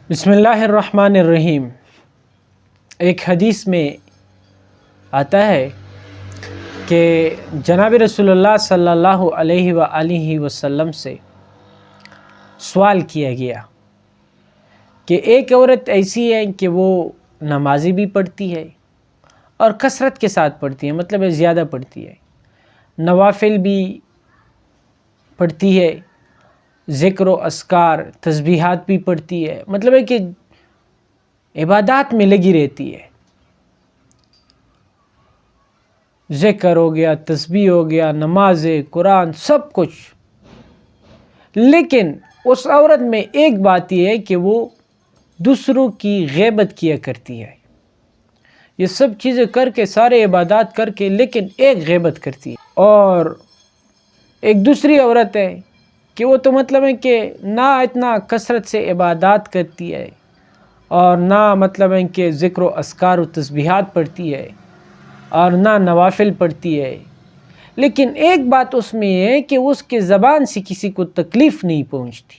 بسم اللہ الرحمن الرحیم۔ ایک حدیث میں آتا ہے کہ جناب رسول اللہ صلی اللہ علیہ وآلہ وسلم سے سوال کیا گیا کہ ایک عورت ایسی ہے کہ وہ نمازی بھی پڑھتی ہے اور کثرت کے ساتھ پڑھتی ہے، مطلب زیادہ پڑھتی ہے، نوافل بھی پڑھتی ہے، ذکر و اذکار تسبیحات بھی پڑھتی ہے، مطلب ہے کہ عبادات میں لگی رہتی ہے، ذکر ہو گیا، تسبیح ہو گیا، نماز، قرآن، سب کچھ۔ لیکن اس عورت میں ایک بات یہ ہے کہ وہ دوسروں کی غیبت کیا کرتی ہے، یہ سب چیزیں کر کے، سارے عبادات کر کے، لیکن ایک غیبت کرتی ہے۔ اور ایک دوسری عورت ہے کہ وہ تو مطلب ہے کہ نہ اتنا کثرت سے عبادات کرتی ہے اور نہ مطلب ہے کہ ذکر و اذکار و تسبیحات پڑھتی ہے اور نہ نوافل پڑھتی ہے، لیکن ایک بات اس میں یہ ہے کہ اس کے زبان سے کسی کو تکلیف نہیں پہنچتی،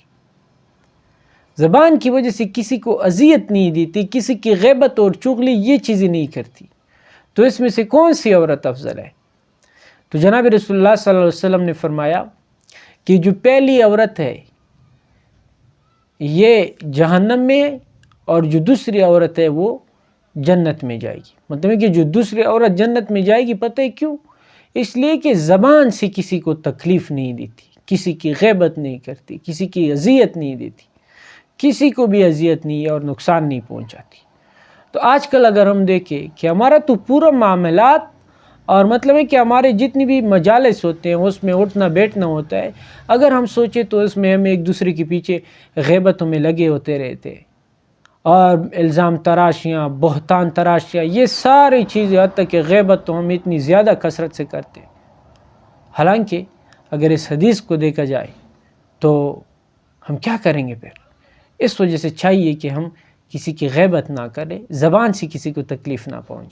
زبان کی وجہ سے کسی کو اذیت نہیں دیتی، کسی کی غیبت اور چغلی یہ چیزیں نہیں کرتی۔ تو اس میں سے کون سی عورت افضل ہے؟ تو جناب رسول اللہ صلی اللہ علیہ وسلم نے فرمایا کہ جو پہلی عورت ہے یہ جہنم میں، اور جو دوسری عورت ہے وہ جنت میں جائے گی۔ مطلب ہے کہ جو دوسری عورت جنت میں جائے گی، پتہ ہے کیوں؟ اس لیے کہ زبان سے کسی کو تکلیف نہیں دیتی، کسی کی غیبت نہیں کرتی، کسی کی اذیت نہیں دیتی، کسی کو بھی اذیت نہیں اور نقصان نہیں پہنچاتی۔ تو آج کل اگر ہم دیکھیں کہ ہمارا تو پورا معاملات اور مطلب ہے کہ ہمارے جتنی بھی مجالس ہوتے ہیں اس میں اٹھنا بیٹھنا ہوتا ہے، اگر ہم سوچیں تو اس میں ہم ایک دوسرے کے پیچھے غیبتوں میں لگے ہوتے رہتے ہیں، اور الزام تراشیاں، بہتان تراشیاں، یہ ساری چیزیں، حتیٰ کہ غیبت تو ہم اتنی زیادہ کثرت سے کرتے ہیں۔ حالانکہ اگر اس حدیث کو دیکھا جائے تو ہم کیا کریں گے پھر؟ اس وجہ سے چاہیے کہ ہم کسی کی غیبت نہ کریں، زبان سے کسی کو تکلیف نہ پہنچے۔